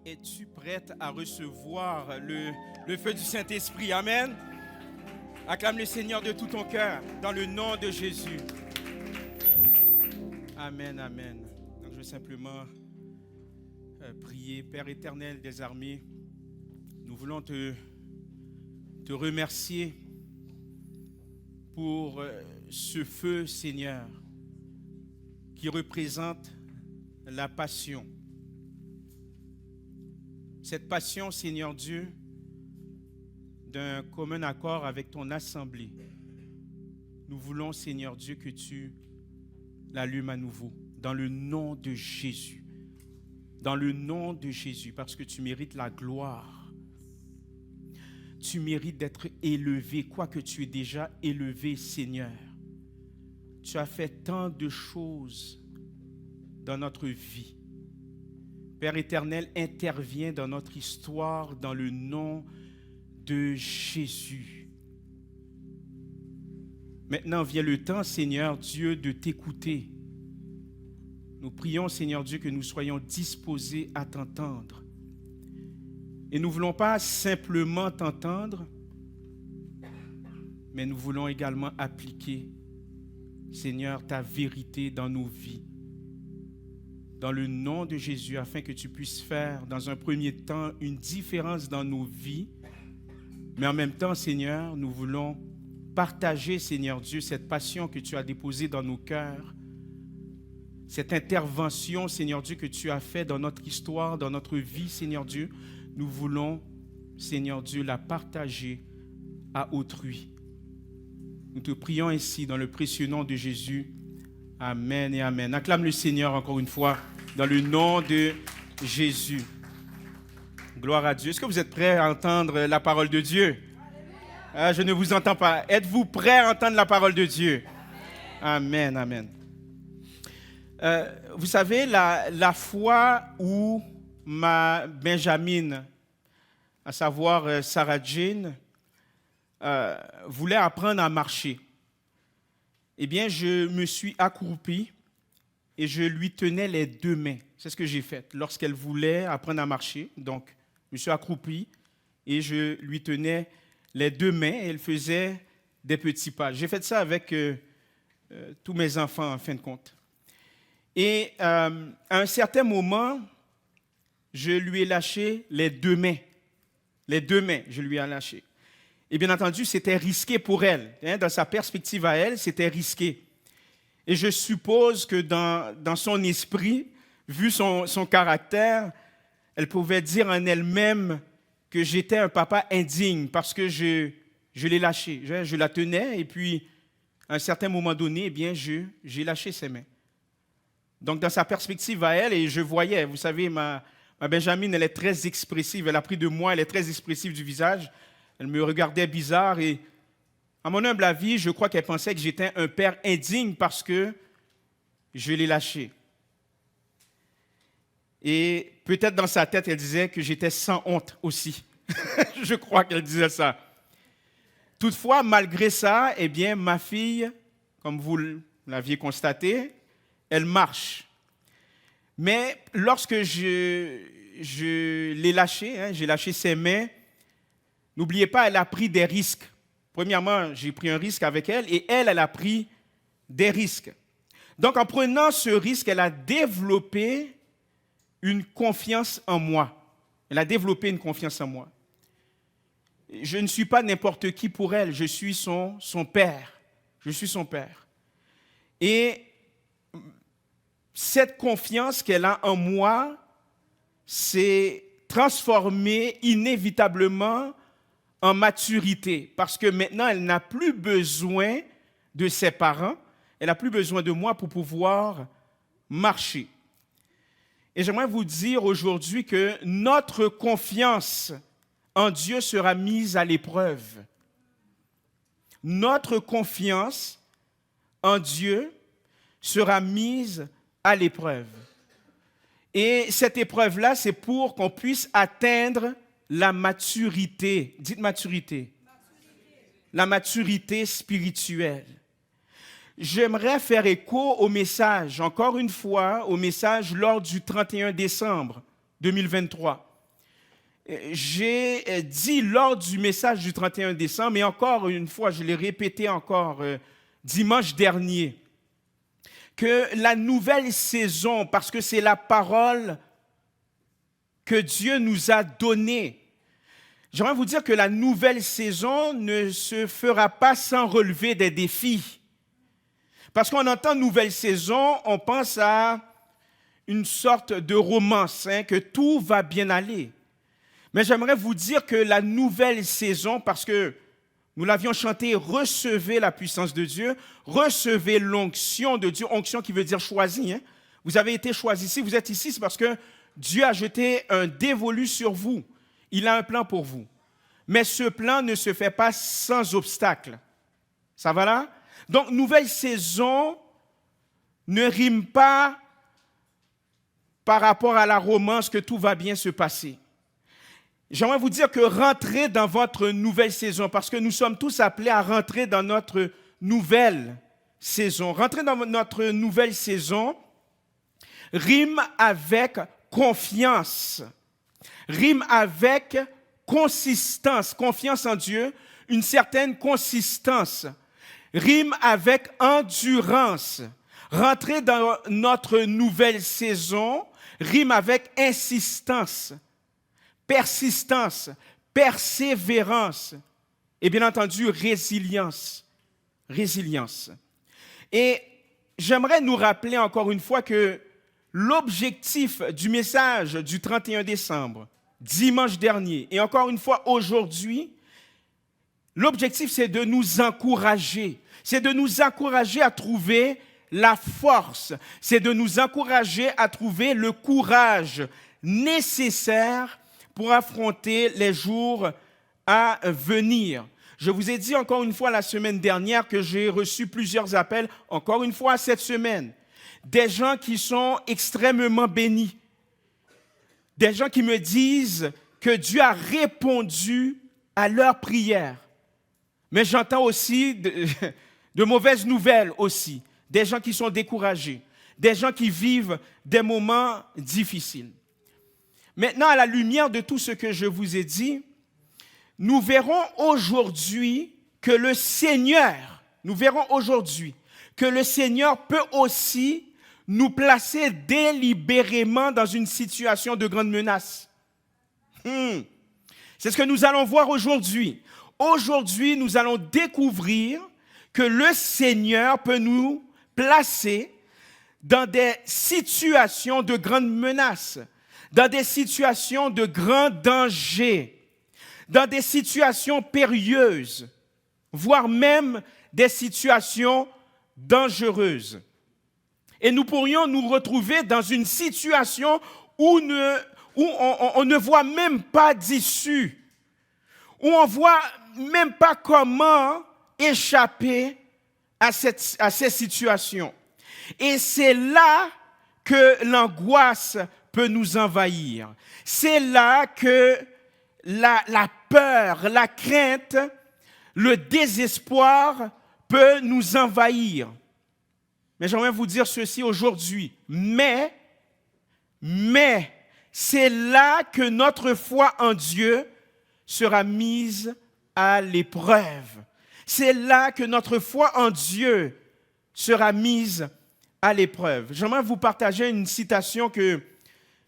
Es-tu prête à recevoir le feu du Saint-Esprit? Amen. Acclame le Seigneur de tout ton cœur, dans le nom de Jésus. Amen, amen. Donc, je vais simplement prier. Père éternel des armées, nous voulons te remercier pour ce feu, Seigneur, qui représente la passion. Cette passion, Seigneur Dieu, d'un commun accord avec ton assemblée. Nous voulons, Seigneur Dieu, que tu l'allumes à nouveau, dans le nom de Jésus. Dans le nom de Jésus, parce que tu mérites la gloire. Tu mérites d'être élevé, quoique tu es déjà élevé, Seigneur. Tu as fait tant de choses dans notre vie. Père éternel, interviens dans notre histoire dans le nom de Jésus. Maintenant vient le temps, Seigneur Dieu, de t'écouter. Nous prions, Seigneur Dieu, que nous soyons disposés à t'entendre. Et nous ne voulons pas simplement t'entendre, mais nous voulons également appliquer, Seigneur, ta vérité dans nos vies. Dans le nom de Jésus, afin que tu puisses faire, dans un premier temps, une différence dans nos vies. Mais en même temps, Seigneur, nous voulons partager, Seigneur Dieu, cette passion que tu as déposée dans nos cœurs, cette intervention, Seigneur Dieu, que tu as faite dans notre histoire, dans notre vie, Seigneur Dieu. Nous voulons, Seigneur Dieu, la partager à autrui. Nous te prions ainsi dans le précieux nom de Jésus. Amen et amen. Acclame le Seigneur encore une fois dans le nom de Jésus. Gloire à Dieu. Est-ce que vous êtes prêts à entendre la parole de Dieu? Je ne vous entends pas. Êtes-vous prêts à entendre la parole de Dieu? Amen, amen. Vous savez, la fois où ma Benjamine, à savoir Sarah Jane, voulait apprendre à marcher, eh bien, je me suis accroupi et je lui tenais les deux mains. C'est ce que j'ai fait lorsqu'elle voulait apprendre à marcher. Donc, je me suis accroupi et je lui tenais les deux mains et elle faisait des petits pas. J'ai fait ça avec tous mes enfants, en fin de compte. Et à un certain moment, je lui ai lâché les deux mains. Les deux mains, je lui ai lâché. Et bien entendu, c'était risqué pour elle. Dans sa perspective à elle, c'était risqué. Et je suppose que dans son esprit, vu son caractère, elle pouvait dire en elle-même que j'étais un papa indigne parce que je l'ai lâché. Je la tenais et puis, à un certain moment donné, eh bien, j'ai lâché ses mains. Donc, dans sa perspective à elle, et je voyais, vous savez, ma Benjamine, elle est très expressive. Elle a pris de moi, elle est très expressive du visage. Elle me regardait bizarre et, à mon humble avis, je crois qu'elle pensait que j'étais un père indigne parce que je l'ai lâché. Et peut-être dans sa tête, elle disait que j'étais sans honte aussi. Je crois qu'elle disait ça. Toutefois, malgré ça, eh bien, ma fille, comme vous l'aviez constaté, elle marche. Mais lorsque je l'ai lâché, j'ai lâché ses mains, n'oubliez pas, elle a pris des risques. Premièrement, j'ai pris un risque avec elle et elle a pris des risques. Donc, en prenant ce risque, elle a développé une confiance en moi. Elle a développé une confiance en moi. Je ne suis pas n'importe qui pour elle, je suis son père. Je suis son père. Et cette confiance qu'elle a en moi s'est transformée inévitablement en maturité, parce que maintenant, elle n'a plus besoin de ses parents, elle n'a plus besoin de moi pour pouvoir marcher. Et j'aimerais vous dire aujourd'hui que notre confiance en Dieu sera mise à l'épreuve. Notre confiance en Dieu sera mise à l'épreuve. Et cette épreuve-là, c'est pour qu'on puisse atteindre la maturité. Dites maturité. La maturité spirituelle. J'aimerais faire écho au message, encore une fois, au message lors du 31 décembre 2023. j'ai dit lors du message du 31 décembre, et encore une fois, je l'ai répété encore dimanche dernier, que la nouvelle saison, parce que c'est la parole que Dieu nous a donnée, j'aimerais vous dire que la nouvelle saison ne se fera pas sans relever des défis. Parce qu'on entend nouvelle saison, on pense à une sorte de romance, que tout va bien aller. Mais j'aimerais vous dire que la nouvelle saison, parce que nous l'avions chanté, recevez la puissance de Dieu, recevez l'onction de Dieu, onction qui veut dire choisi. Vous avez été choisi. Si vous êtes ici, c'est parce que Dieu a jeté un dévolu sur vous. Il a un plan pour vous. Mais ce plan ne se fait pas sans obstacle. Ça va là? Donc, nouvelle saison ne rime pas par rapport à la romance que tout va bien se passer. J'aimerais vous dire que rentrez dans votre nouvelle saison, parce que nous sommes tous appelés à rentrer dans notre nouvelle saison. Rentrer dans notre nouvelle saison rime avec confiance, rime avec consistance, confiance en Dieu, une certaine consistance, rime avec endurance. Rentrer dans notre nouvelle saison rime avec insistance, persistance, persévérance et bien entendu résilience. Résilience. Et j'aimerais nous rappeler encore une fois que l'objectif du message du 31 décembre, dimanche dernier, et encore une fois aujourd'hui, l'objectif c'est de nous encourager. C'est de nous encourager à trouver la force. C'est de nous encourager à trouver le courage nécessaire pour affronter les jours à venir. Je vous ai dit encore une fois la semaine dernière que j'ai reçu plusieurs appels, encore une fois cette semaine, des gens qui sont extrêmement bénis, des gens qui me disent que Dieu a répondu à leurs prières. Mais j'entends aussi de mauvaises nouvelles aussi, des gens qui sont découragés, des gens qui vivent des moments difficiles. Maintenant, à la lumière de tout ce que je vous ai dit, nous verrons aujourd'hui que le Seigneur peut aussi nous placer délibérément dans une situation de grande menace. C'est ce que nous allons voir aujourd'hui. Aujourd'hui, nous allons découvrir que le Seigneur peut nous placer dans des situations de grande menace, dans des situations de grand danger, dans des situations périlleuses, voire même des situations dangereuses. Et nous pourrions nous retrouver dans une situation où on ne voit même pas d'issue, où on ne voit même pas comment échapper à ces situations. Et c'est là que l'angoisse peut nous envahir. C'est là que la peur, la crainte, le désespoir peut nous envahir. Mais j'aimerais vous dire ceci aujourd'hui. Mais, c'est là que notre foi en Dieu sera mise à l'épreuve. C'est là que notre foi en Dieu sera mise à l'épreuve. J'aimerais vous partager une citation que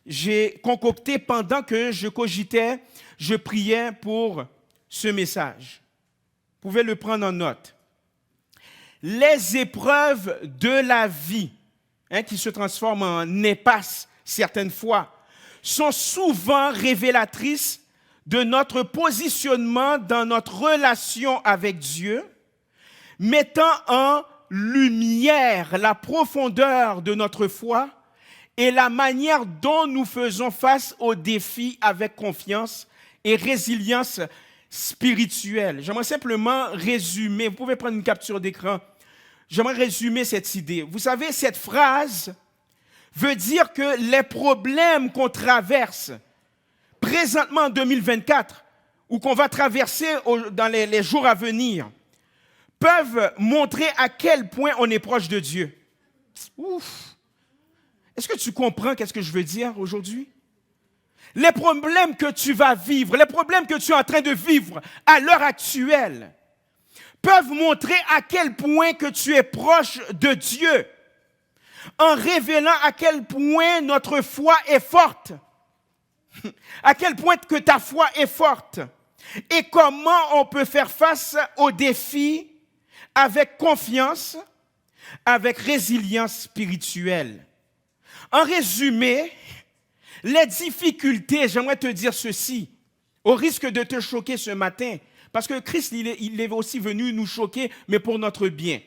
j'ai concoctée pendant que je cogitais, je priais pour ce message. Vous pouvez le prendre en note. Les épreuves de la vie, qui se transforment en népasse certaines fois, sont souvent révélatrices de notre positionnement dans notre relation avec Dieu, mettant en lumière la profondeur de notre foi et la manière dont nous faisons face aux défis avec confiance et résilience spirituelle. J'aimerais simplement résumer, vous pouvez prendre une capture d'écran, j'aimerais résumer cette idée. Vous savez, cette phrase veut dire que les problèmes qu'on traverse présentement en 2024 ou qu'on va traverser dans les jours à venir peuvent montrer à quel point on est proche de Dieu. Ouf! Est-ce que tu comprends qu'est-ce que je veux dire aujourd'hui? les problèmes que tu vas vivre, les problèmes que tu es en train de vivre à l'heure actuelle, peuvent montrer à quel point que tu es proche de Dieu, en révélant à quel point notre foi est forte, à quel point que ta foi est forte, et comment on peut faire face aux défis avec confiance, avec résilience spirituelle. En résumé, les difficultés, j'aimerais te dire ceci, au risque de te choquer ce matin, parce que Christ, il est aussi venu nous choquer, mais pour notre bien.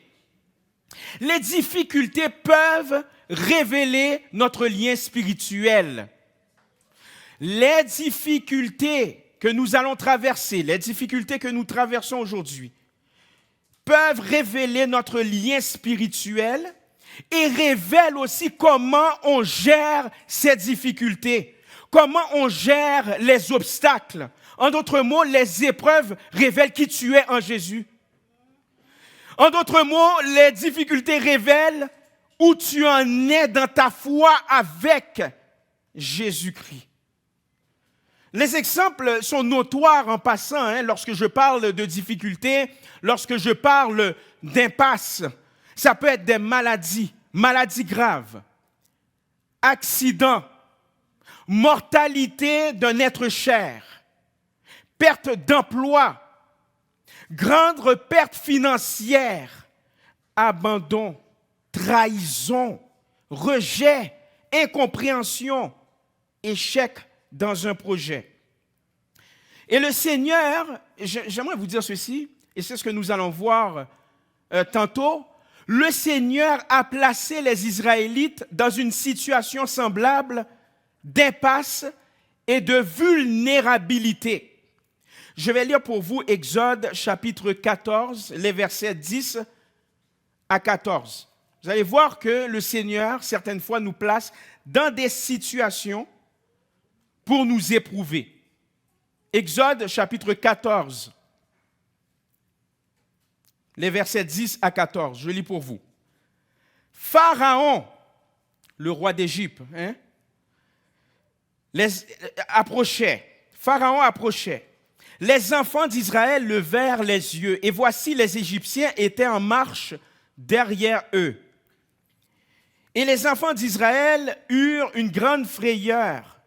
Les difficultés peuvent révéler notre lien spirituel. Les difficultés que nous allons traverser, les difficultés que nous traversons aujourd'hui, peuvent révéler notre lien spirituel et révèlent aussi comment on gère ces difficultés, comment on gère les obstacles. En d'autres mots, les épreuves révèlent qui tu es en Jésus. En d'autres mots, les difficultés révèlent où tu en es dans ta foi avec Jésus-Christ. Les exemples sont notoires en passant, lorsque je parle de difficultés, lorsque je parle d'impasse. Ça peut être des maladies, maladies graves, accidents, mortalité d'un être cher, perte d'emploi, grande perte financière, abandon, trahison, rejet, incompréhension, échec dans un projet. Et le Seigneur, j'aimerais vous dire ceci, et c'est ce que nous allons voir tantôt, le Seigneur a placé les Israélites dans une situation semblable d'impasse et de vulnérabilité. Je vais lire pour vous Exode chapitre 14, les versets 10 à 14. Vous allez voir que le Seigneur, certaines fois, nous place dans des situations pour nous éprouver. Exode chapitre 14, les versets 10 à 14. Je lis pour vous. Pharaon, le roi d'Égypte, Pharaon approchait. Les enfants d'Israël levèrent les yeux, et voici les Égyptiens étaient en marche derrière eux. Et les enfants d'Israël eurent une grande frayeur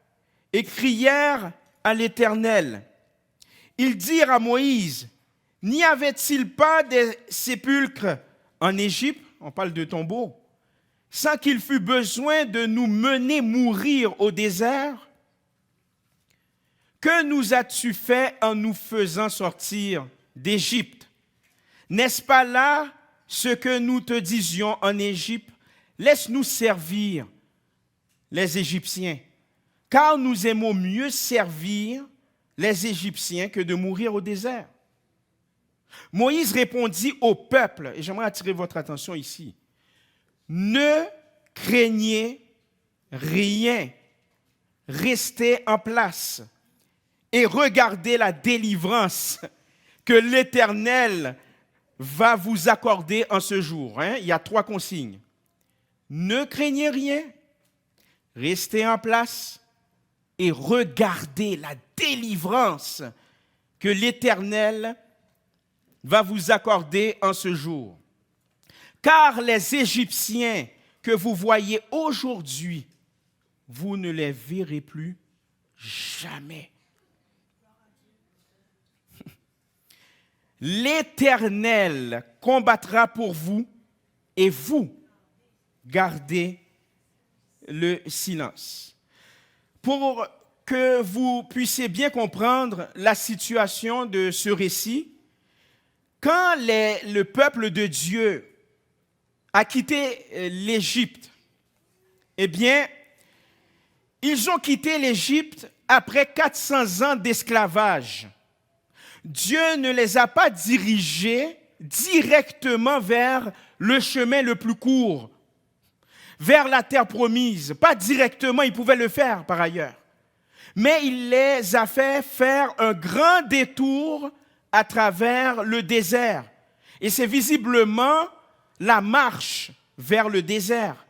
et crièrent à l'Éternel. Ils dirent à Moïse, n'y avait-il pas des sépulcres en Égypte, on parle de tombeaux, sans qu'il fût besoin de nous mener mourir au désert? Que nous as-tu fait en nous faisant sortir d'Égypte? N'est-ce pas là ce que nous te disions en Égypte? Laisse-nous servir les Égyptiens, car nous aimons mieux servir les Égyptiens que de mourir au désert. Moïse répondit au peuple, et j'aimerais attirer votre attention ici, ne craignez rien, restez en place et regardez la délivrance que l'Éternel va vous accorder en ce jour. Il y a 3 consignes. Ne craignez rien, restez en place et regardez la délivrance que l'Éternel va vous accorder en ce jour. Car les Égyptiens que vous voyez aujourd'hui, vous ne les verrez plus jamais. L'Éternel combattra pour vous et vous gardez le silence. Pour que vous puissiez bien comprendre la situation de ce récit, quand le peuple de Dieu a quitté l'Égypte, eh bien, ils ont quitté l'Égypte après 400 ans d'esclavage. Dieu ne les a pas dirigés directement vers le chemin le plus court, vers la terre promise. Pas directement, il pouvait le faire par ailleurs. Mais il les a fait faire un grand détour à travers le désert. Et c'est visiblement la marche vers le désert,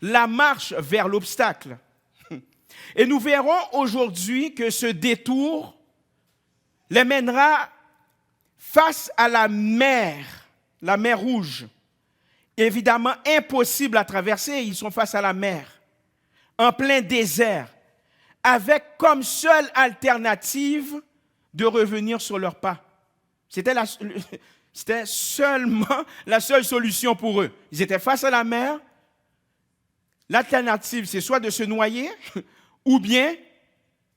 la marche vers l'obstacle. Et nous verrons aujourd'hui que ce détour les mènera face à la mer Rouge. Évidemment, impossible à traverser, ils sont face à la mer, en plein désert, avec comme seule alternative de revenir sur leurs pas. C'était seulement la seule solution pour eux. Ils étaient face à la mer. L'alternative, c'est soit de se noyer ou bien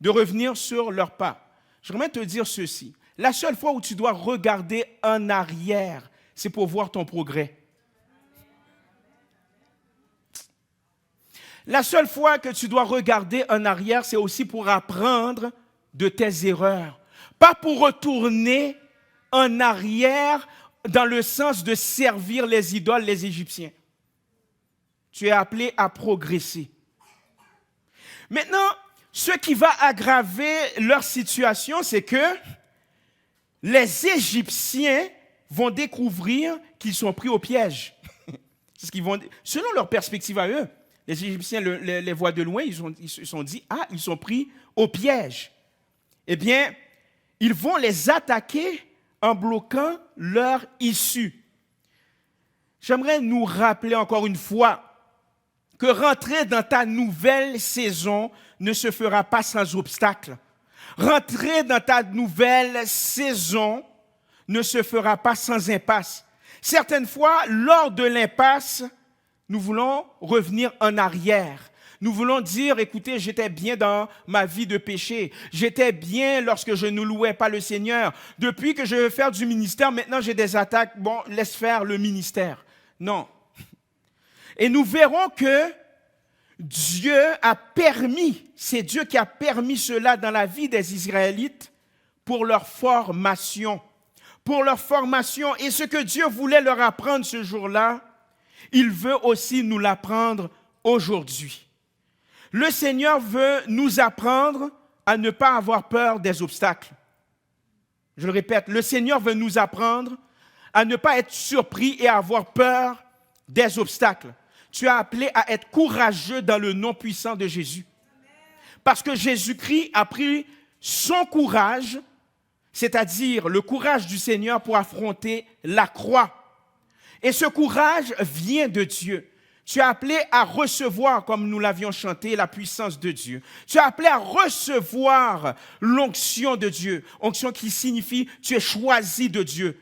de revenir sur leurs pas. J'aimerais te dire ceci. La seule fois où tu dois regarder en arrière, c'est pour voir ton progrès. La seule fois que tu dois regarder en arrière, c'est aussi pour apprendre de tes erreurs. Pas pour retourner en arrière dans le sens de servir les idoles, les Égyptiens. Tu es appelé à progresser. Maintenant, ce qui va aggraver leur situation, c'est que les Égyptiens vont découvrir qu'ils sont pris au piège. C'est ce qu'ils vont, selon leur perspective à eux, les Égyptiens les voient de loin, ils se sont dit, ah, ils sont pris au piège. Eh bien, ils vont les attaquer en bloquant leur issue. J'aimerais nous rappeler encore une fois que rentrer dans ta nouvelle saison ne se fera pas sans obstacle. Rentrer dans ta nouvelle saison ne se fera pas sans impasse. Certaines fois, lors de l'impasse, nous voulons revenir en arrière. Nous voulons dire, écoutez, j'étais bien dans ma vie de péché. J'étais bien lorsque je ne louais pas le Seigneur. Depuis que je veux faire du ministère, maintenant j'ai des attaques. Bon, laisse faire le ministère. Non. Et nous verrons que Dieu a permis, c'est Dieu qui a permis cela dans la vie des Israélites pour leur formation. Pour leur formation. Et ce que Dieu voulait leur apprendre ce jour-là, il veut aussi nous l'apprendre aujourd'hui. Le Seigneur veut nous apprendre à ne pas avoir peur des obstacles. Je le répète, le Seigneur veut nous apprendre à ne pas être surpris et à avoir peur des obstacles. Tu es appelé à être courageux dans le nom puissant de Jésus. Parce que Jésus-Christ a pris son courage, c'est-à-dire le courage du Seigneur pour affronter la croix. Et ce courage vient de Dieu. Tu es appelé à recevoir, comme nous l'avions chanté, la puissance de Dieu. Tu es appelé à recevoir l'onction de Dieu. Onction qui signifie tu es choisi de Dieu.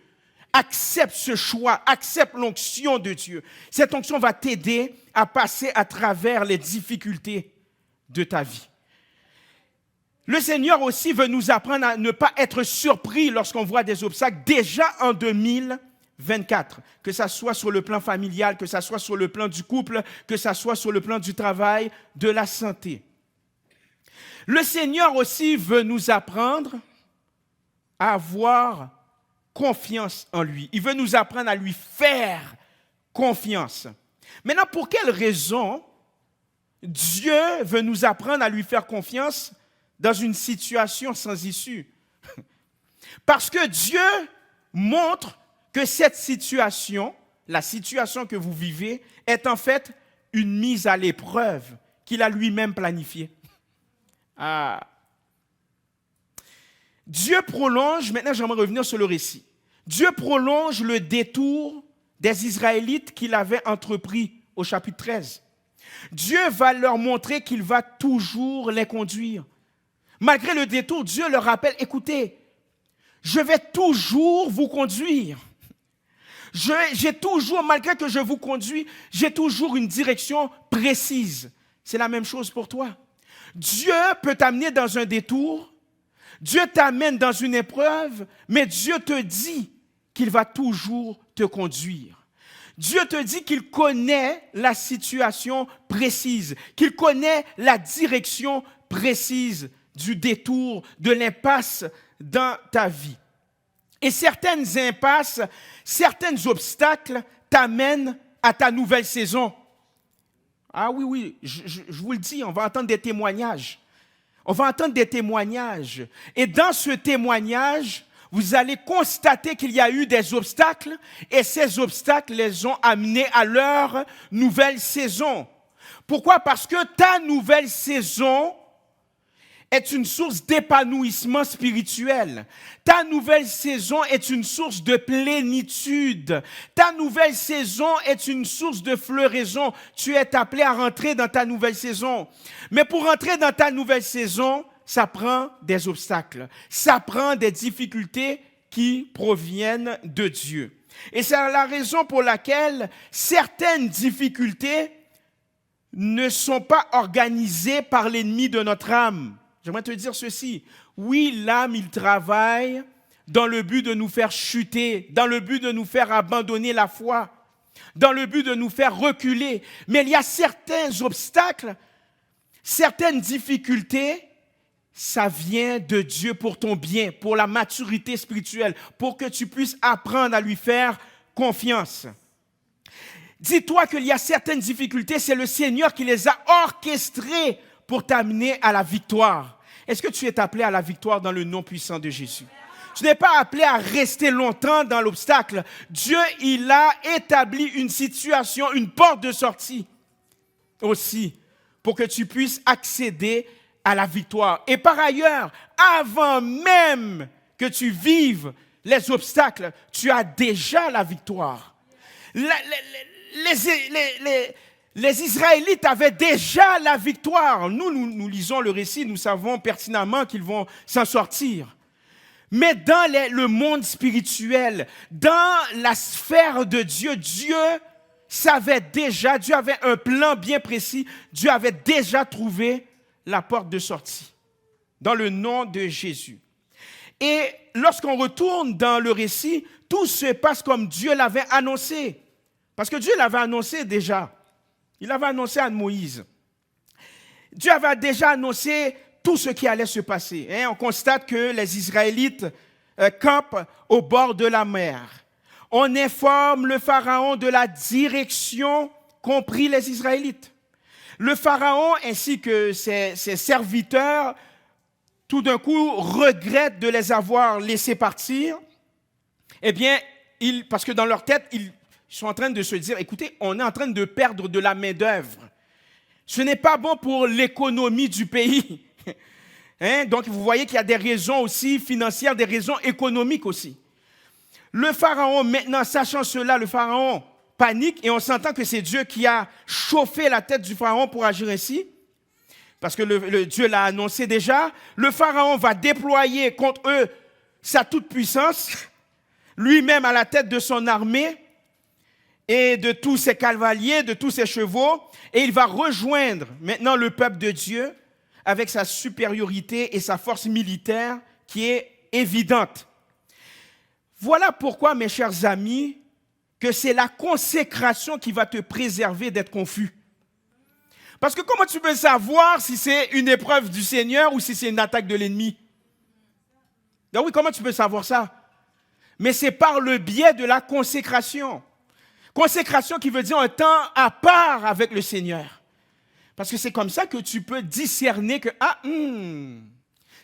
Accepte ce choix, accepte l'onction de Dieu. Cette onction va t'aider à passer à travers les difficultés de ta vie. Le Seigneur aussi veut nous apprendre à ne pas être surpris lorsqu'on voit des obstacles déjà en 2024, que ça soit sur le plan familial, que ça soit sur le plan du couple, que ça soit sur le plan du travail, de la santé. Le Seigneur aussi veut nous apprendre à avoir confiance en lui. Il veut nous apprendre à lui faire confiance. Maintenant, pour quelle raison Dieu veut nous apprendre à lui faire confiance dans une situation sans issue? Parce que Dieu montre que cette situation, la situation que vous vivez, est en fait une mise à l'épreuve qu'il a lui-même planifiée. Ah. Dieu prolonge, maintenant j'aimerais revenir sur le récit. Dieu prolonge le détour des Israélites qu'il avait entrepris au chapitre 13. Dieu va leur montrer qu'il va toujours les conduire. Malgré le détour, Dieu leur rappelle, écoutez, je vais toujours vous conduire. J'ai toujours, malgré que je vous conduis, j'ai toujours une direction précise. C'est la même chose pour toi. Dieu peut t'amener dans un détour, Dieu t'amène dans une épreuve, mais Dieu te dit qu'il va toujours te conduire. Dieu te dit qu'il connaît la situation précise, qu'il connaît la direction précise du détour, de l'impasse dans ta vie. Et certaines impasses, certains obstacles t'amènent à ta nouvelle saison. Ah oui, je vous le dis, on va entendre des témoignages. On va entendre des témoignages. Et dans ce témoignage, vous allez constater qu'il y a eu des obstacles et ces obstacles les ont amenés à leur nouvelle saison. Pourquoi? Parce que ta nouvelle saison est une source d'épanouissement spirituel. Ta nouvelle saison est une source de plénitude. Ta nouvelle saison est une source de floraison. Tu es appelé à rentrer dans ta nouvelle saison. Mais pour rentrer dans ta nouvelle saison, ça prend des obstacles. Ça prend des difficultés qui proviennent de Dieu. Et c'est la raison pour laquelle certaines difficultés ne sont pas organisées par l'ennemi de notre âme. J'aimerais te dire ceci. Oui, l'âme, il travaille dans le but de nous faire chuter, dans le but de nous faire abandonner la foi, dans le but de nous faire reculer. Mais il y a certains obstacles, certaines difficultés, ça vient de Dieu pour ton bien, pour la maturité spirituelle, pour que tu puisses apprendre à lui faire confiance. Dis-toi qu'il y a certaines difficultés, c'est le Seigneur qui les a orchestrées pour t'amener à la victoire. Est-ce que tu es appelé à la victoire dans le nom puissant de Jésus? Tu n'es pas appelé à rester longtemps dans l'obstacle. Dieu, il a établi une situation, une porte de sortie aussi, pour que tu puisses accéder à la victoire. Et par ailleurs, avant même que tu vives les obstacles, tu as déjà la victoire. Les Israélites avaient déjà la victoire. Nous lisons le récit, nous savons pertinemment qu'ils vont s'en sortir. Mais dans le monde spirituel, dans la sphère de Dieu, Dieu savait déjà, Dieu avait un plan bien précis, Dieu avait déjà trouvé la porte de sortie, dans le nom de Jésus. Et lorsqu'on retourne dans le récit, tout se passe comme Dieu l'avait annoncé. Parce que Dieu l'avait annoncé déjà. Il avait annoncé à Moïse. Dieu avait déjà annoncé tout ce qui allait se passer. On constate que les Israélites campent au bord de la mer. On informe le Pharaon de la direction qu'ont pris les Israélites. Le Pharaon ainsi que ses serviteurs, tout d'un coup, regrettent de les avoir laissés partir. Eh bien, parce que dans leur tête, ils sont en train de se dire, écoutez, on est en train de perdre de la main-d'œuvre. Ce n'est pas bon pour l'économie du pays. Donc, vous voyez qu'il y a des raisons aussi financières, des raisons économiques aussi. Le Pharaon, maintenant, sachant cela, le Pharaon panique et on s'entend que c'est Dieu qui a chauffé la tête du Pharaon pour agir ainsi. Parce que le Dieu l'a annoncé déjà. Le Pharaon va déployer contre eux sa toute-puissance, lui-même à la tête de son armée et de tous ses cavaliers, de tous ses chevaux. Et il va rejoindre maintenant le peuple de Dieu avec sa supériorité et sa force militaire qui est évidente. Voilà pourquoi, mes chers amis, que c'est la consécration qui va te préserver d'être confus. Parce que comment tu peux savoir si c'est une épreuve du Seigneur ou si c'est une attaque de l'ennemi? Donc oui, comment tu peux savoir ça? Mais c'est par le biais de la consécration. Consécration qui veut dire un temps à part avec le Seigneur. Parce que c'est comme ça que tu peux discerner que,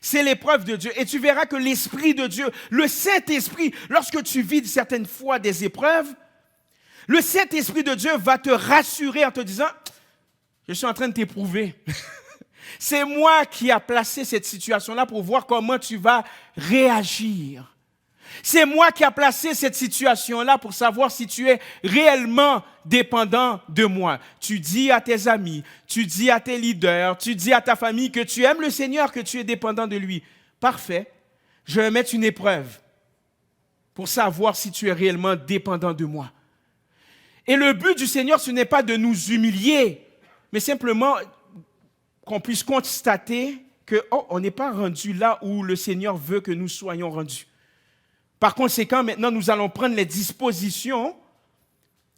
c'est l'épreuve de Dieu. Et tu verras que l'Esprit de Dieu, le Saint-Esprit, lorsque tu vis certaines fois des épreuves, le Saint-Esprit de Dieu va te rassurer en te disant, je suis en train de t'éprouver. C'est moi qui ai placé cette situation-là pour voir comment tu vas réagir. C'est moi qui ai placé cette situation-là pour savoir si tu es réellement dépendant de moi. Tu dis à tes amis, tu dis à tes leaders, tu dis à ta famille que tu aimes le Seigneur, que tu es dépendant de lui. Parfait. Je vais mettre une épreuve pour savoir si tu es réellement dépendant de moi. Et le but du Seigneur, ce n'est pas de nous humilier, mais simplement qu'on puisse constater que on n'est pas rendu là où le Seigneur veut que nous soyons rendus. Par conséquent, maintenant, nous allons prendre les dispositions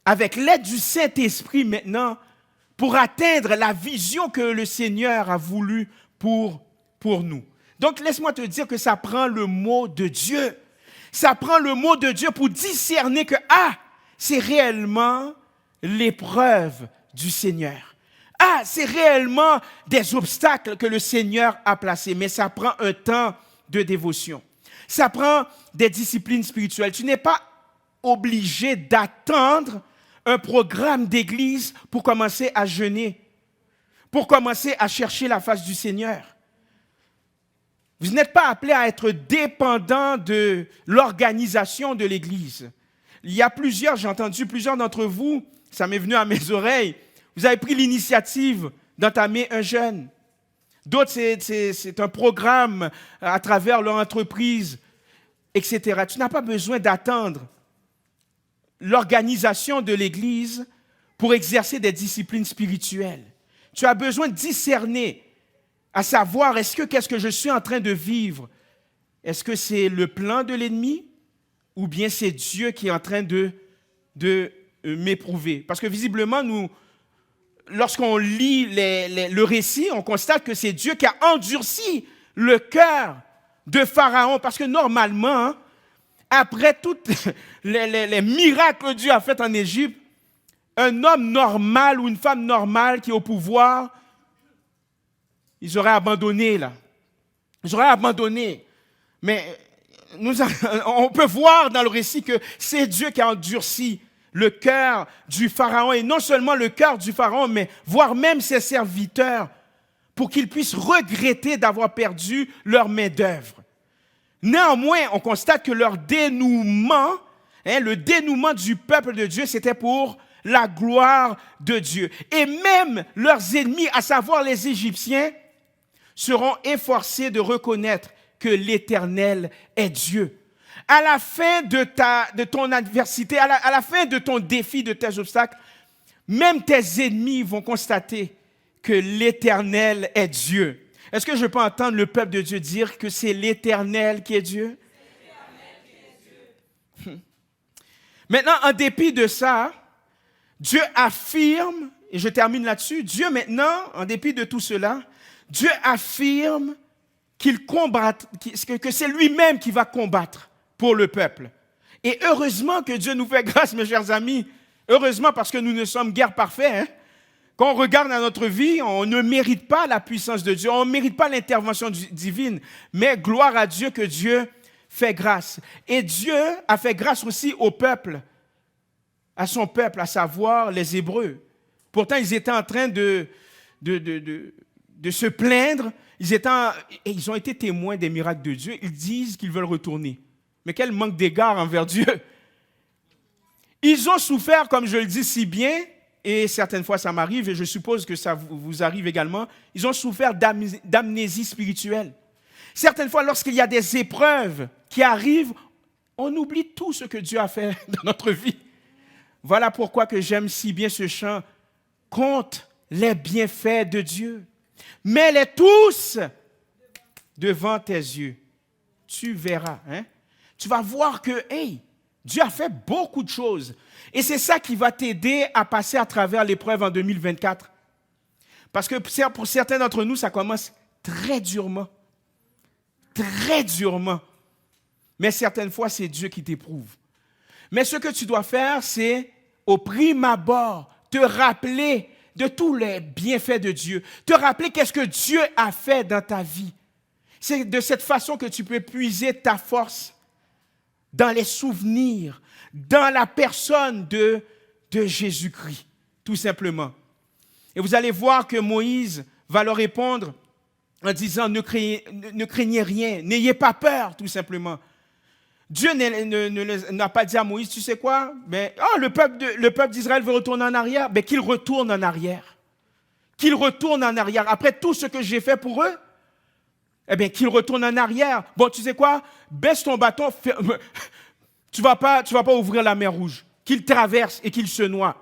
avec l'aide du Saint-Esprit maintenant pour atteindre la vision que le Seigneur a voulu pour nous. Donc, laisse-moi te dire que ça prend le mot de Dieu. Ça prend le mot de Dieu pour discerner que, c'est réellement l'épreuve du Seigneur. C'est réellement des obstacles que le Seigneur a placés. Mais ça prend un temps de dévotion. Ça prend des disciplines spirituelles. Tu n'es pas obligé d'attendre un programme d'église pour commencer à jeûner, pour commencer à chercher la face du Seigneur. Vous n'êtes pas appelé à être dépendant de l'organisation de l'Église. Il y a j'ai entendu plusieurs d'entre vous, ça m'est venu à mes oreilles, vous avez pris l'initiative d'entamer un jeûne. D'autres, c'est un programme à travers leur entreprise, etc. Tu n'as pas besoin d'attendre l'organisation de l'Église pour exercer des disciplines spirituelles. Tu as besoin de discerner, à savoir, qu'est-ce que je suis en train de vivre? Est-ce que c'est le plan de l'ennemi ou bien c'est Dieu qui est en train de m'éprouver? Parce que visiblement, lorsqu'on lit le récit, on constate que c'est Dieu qui a endurci le cœur de Pharaon. Parce que normalement, après tous les miracles que Dieu a faits en Égypte, un homme normal ou une femme normale qui est au pouvoir, ils auraient abandonné là. Ils auraient abandonné. Mais on peut voir dans le récit que c'est Dieu qui a endurci le cœur du Pharaon. Et non seulement le cœur du Pharaon, mais voire même ses serviteurs, pour qu'ils puissent regretter d'avoir perdu leur main-d'œuvre. Néanmoins, on constate que leur dénouement, le dénouement du peuple de Dieu, c'était pour la gloire de Dieu. Et même leurs ennemis, à savoir les Égyptiens, seront efforcés de reconnaître que l'Éternel est Dieu. À la fin de ton adversité, à la fin de ton défi, de tes obstacles, même tes ennemis vont constater que l'Éternel est Dieu. Est-ce que je peux entendre le peuple de Dieu dire que c'est l'Éternel qui est Dieu? Maintenant, en dépit de ça, Dieu affirme, et je termine là-dessus, Dieu maintenant, en dépit de tout cela, Dieu affirme qu'il combat, que c'est lui-même qui va combattre pour le peuple. Et heureusement que Dieu nous fait grâce, mes chers amis. Heureusement, parce que nous ne sommes guère parfaits. Quand on regarde dans notre vie, on ne mérite pas la puissance de Dieu, on ne mérite pas l'intervention divine. Mais gloire à Dieu que Dieu fait grâce. Et Dieu a fait grâce aussi au peuple, à son peuple, à savoir les Hébreux. Pourtant, ils étaient en train de se plaindre. Ils ont été témoins des miracles de Dieu. Ils disent qu'ils veulent retourner. Mais quel manque d'égard envers Dieu. Ils ont souffert, comme je le dis si bien, et certaines fois ça m'arrive, et je suppose que ça vous arrive également, ils ont souffert d'amnésie spirituelle. Certaines fois, lorsqu'il y a des épreuves qui arrivent, on oublie tout ce que Dieu a fait dans notre vie. Voilà pourquoi que j'aime si bien ce chant. Compte les bienfaits de Dieu. Mets-les tous devant tes yeux. Tu verras. Tu vas voir que, Dieu a fait beaucoup de choses. Et c'est ça qui va t'aider à passer à travers l'épreuve en 2024. Parce que pour certains d'entre nous, ça commence très durement. Très durement. Mais certaines fois, c'est Dieu qui t'éprouve. Mais ce que tu dois faire, c'est, au prime abord, te rappeler de tous les bienfaits de Dieu. Te rappeler qu'est-ce que Dieu a fait dans ta vie. C'est de cette façon que tu peux puiser ta force dans les souvenirs, dans la personne de Jésus-Christ, tout simplement. Et vous allez voir que Moïse va leur répondre en disant, ne craignez rien, n'ayez pas peur, tout simplement. Dieu n'a pas dit à Moïse, tu sais quoi? Le peuple d'Israël veut retourner en arrière. Qu'il retourne en arrière. Qu'il retourne en arrière. Après tout ce que j'ai fait pour eux, qu'il retourne en arrière. Bon, tu sais quoi? Baisse ton bâton. Tu vas pas ouvrir la mer Rouge. Qu'il traverse et qu'il se noie.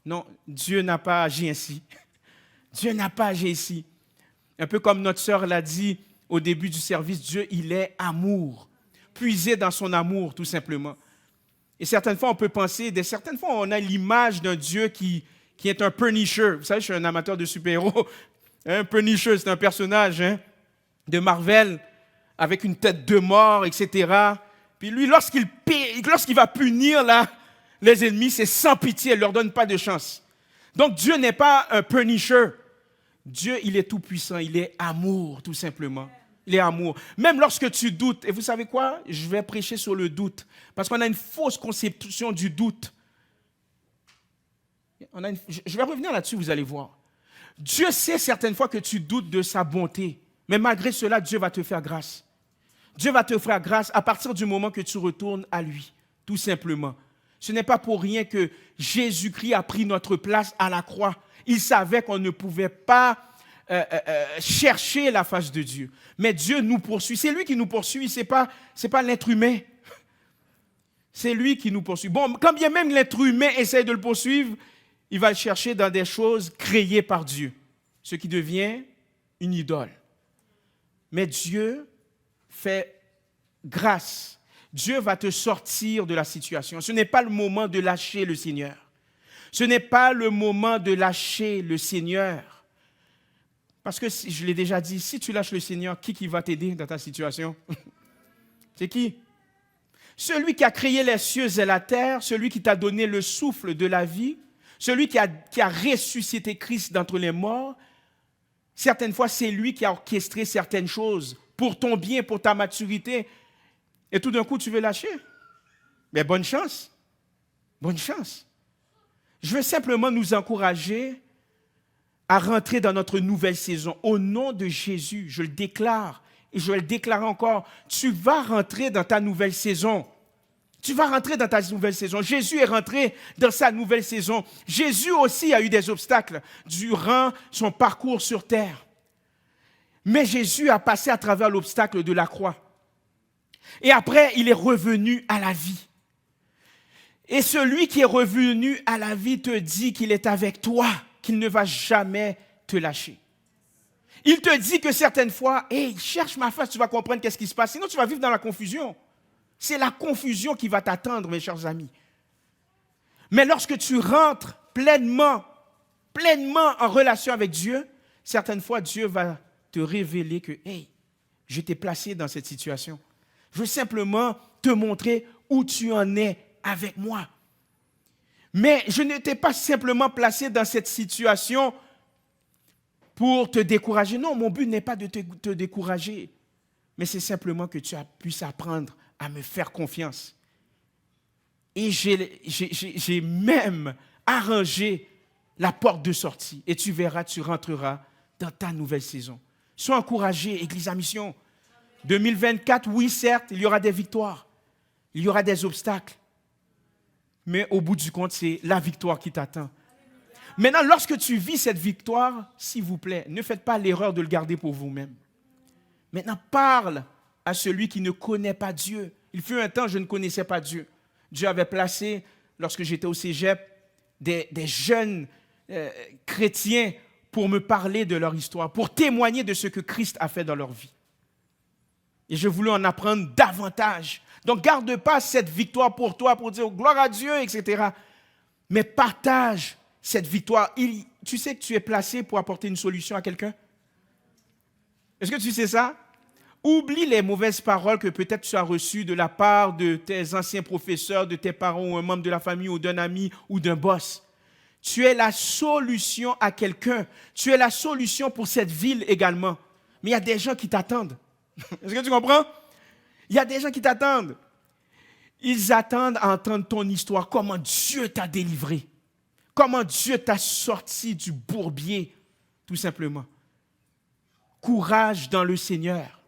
Non, Dieu n'a pas agi ainsi. Dieu n'a pas agi ainsi. Un peu comme notre sœur l'a dit au début du service, Dieu, il est amour. Puiser dans son amour, tout simplement. Et certaines fois, on peut penser, certaines fois, on a l'image d'un Dieu qui est un Punisher. Vous savez, je suis un amateur de super-héros. Un Punisher, c'est un personnage de Marvel avec une tête de mort, etc. Puis lui, lorsqu'il va punir les ennemis, c'est sans pitié, il ne leur donne pas de chance. Donc Dieu n'est pas un Punisher. Dieu, il est tout puissant, il est amour, tout simplement. Il est amour. Même lorsque tu doutes, et vous savez quoi? Je vais prêcher sur le doute. Parce qu'on a une fausse conception du doute. Je vais revenir là-dessus, vous allez voir. Dieu sait certaines fois que tu doutes de sa bonté. Mais malgré cela, Dieu va te faire grâce. Dieu va te faire grâce à partir du moment que tu retournes à lui, tout simplement. Ce n'est pas pour rien que Jésus-Christ a pris notre place à la croix. Il savait qu'on ne pouvait pas chercher la face de Dieu. Mais Dieu nous poursuit. C'est lui qui nous poursuit, ce n'est pas l'être humain. C'est lui qui nous poursuit. Bon, quand bien même l'être humain essaie de le poursuivre, il va le chercher dans des choses créées par Dieu, ce qui devient une idole. Mais Dieu fait grâce. Dieu va te sortir de la situation. Ce n'est pas le moment de lâcher le Seigneur. Ce n'est pas le moment de lâcher le Seigneur. Parce que, je l'ai déjà dit, si tu lâches le Seigneur, qui va t'aider dans ta situation? C'est qui? Celui qui a créé les cieux et la terre, celui qui t'a donné le souffle de la vie, celui qui a ressuscité Christ d'entre les morts, certaines fois, c'est lui qui a orchestré certaines choses pour ton bien, pour ta maturité. Et tout d'un coup, tu veux lâcher. Mais bonne chance. Bonne chance. Je veux simplement nous encourager à rentrer dans notre nouvelle saison. Au nom de Jésus, je le déclare et je vais le déclarer encore. Tu vas rentrer dans ta nouvelle saison. Tu vas rentrer dans ta nouvelle saison. Jésus est rentré dans sa nouvelle saison. Jésus aussi a eu des obstacles durant son parcours sur terre. Mais Jésus a passé à travers l'obstacle de la croix. Et après, il est revenu à la vie. Et celui qui est revenu à la vie te dit qu'il est avec toi, qu'il ne va jamais te lâcher. Il te dit que certaines fois, hey, cherche ma face, tu vas comprendre qu'est-ce qui se passe. Sinon, tu vas vivre dans la confusion. C'est la confusion qui va t'attendre, mes chers amis. Mais lorsque tu rentres pleinement en relation avec Dieu, certaines fois, Dieu va te révéler que, hey, je t'ai placé dans cette situation. Je veux simplement te montrer où tu en es avec moi. Mais je ne t'ai pas simplement placé dans cette situation pour te décourager. Non, mon but n'est pas de te décourager, mais c'est simplement que tu puisses apprendre à me faire confiance. Et j'ai même arrangé la porte de sortie. Et tu verras, tu rentreras dans ta nouvelle saison. Sois encouragé, Église à mission. 2024, oui, certes, il y aura des victoires. Il y aura des obstacles. Mais au bout du compte, c'est la victoire qui t'attend. Maintenant, lorsque tu vis cette victoire, s'il vous plaît, ne faites pas l'erreur de le garder pour vous-même. Maintenant, parle à celui qui ne connaît pas Dieu. Il fut un temps, je ne connaissais pas Dieu. Dieu avait placé, lorsque j'étais au cégep, des jeunes chrétiens pour me parler de leur histoire, pour témoigner de ce que Christ a fait dans leur vie. Et je voulais en apprendre davantage. Donc, garde pas cette victoire pour toi, pour dire gloire à Dieu, etc. Mais partage cette victoire. Tu sais que tu es placé pour apporter une solution à quelqu'un? Est-ce que tu sais ça? Oublie les mauvaises paroles que peut-être tu as reçues de la part de tes anciens professeurs, de tes parents ou un membre de la famille ou d'un ami ou d'un boss. Tu es la solution à quelqu'un. Tu es la solution pour cette ville également. Mais il y a des gens qui t'attendent. Est-ce que tu comprends? Il y a des gens qui t'attendent. Ils attendent à entendre ton histoire, comment Dieu t'a délivré, comment Dieu t'a sorti du bourbier, tout simplement. Courage dans le Seigneur.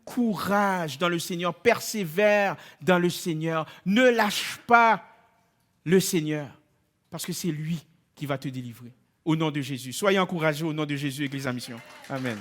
Courage dans le Seigneur. Persévère dans le Seigneur. Ne lâche pas le Seigneur, parce que c'est lui qui va te délivrer. Au nom de Jésus. Soyez encouragés au nom de Jésus, Église à mission. Amen.